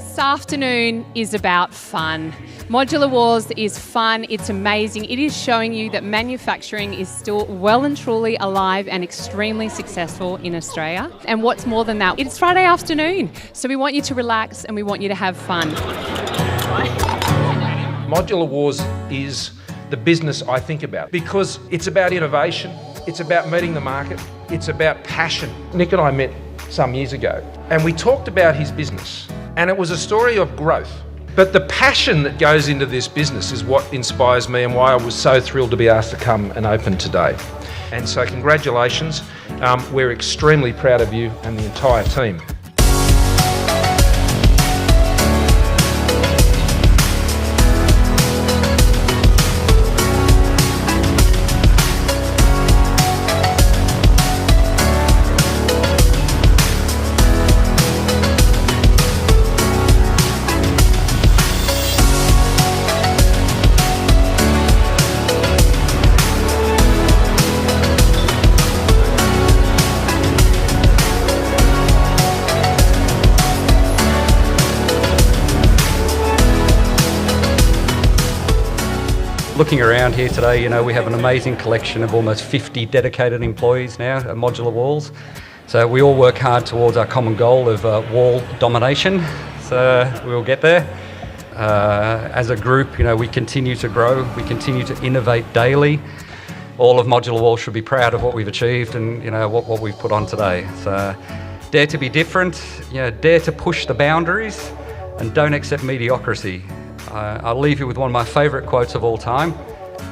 This afternoon is about fun. Modular Walls is fun, it's amazing. It is showing you that manufacturing is still well and truly alive and extremely successful in Australia. And what's more than that, it's Friday afternoon. So we want you to relax and we want you to have fun. Modular Wars is the business I think about because it's about innovation, it's about meeting the market, it's about passion. Nick and I met some years ago and we talked about his business and it was a story of growth. But the passion that goes into this business is what inspires me and why I was so thrilled to be asked to come and open today. And so congratulations, we're extremely proud of you and the entire team. Looking around here today, we have an amazing collection of almost 50 dedicated employees now at Modular Walls. So we all work hard towards our common goal of wall domination. So we'll get there. As a group, we continue to grow, we continue to innovate daily. All of Modular Walls should be proud of what we've achieved and what we've put on today. So dare to be different, dare to push the boundaries and don't accept mediocrity. I'll leave you with one of my favourite quotes of all time.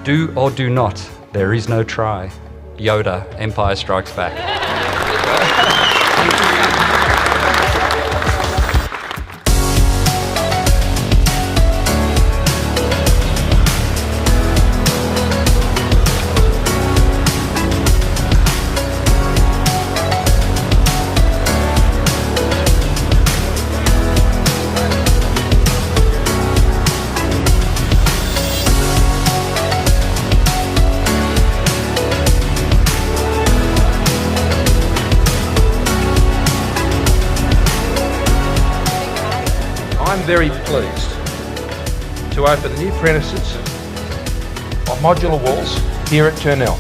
Do or do not, there is no try. Yoda, Empire Strikes Back. I'm very pleased to open the new premises of Modular Walls here at Turnell.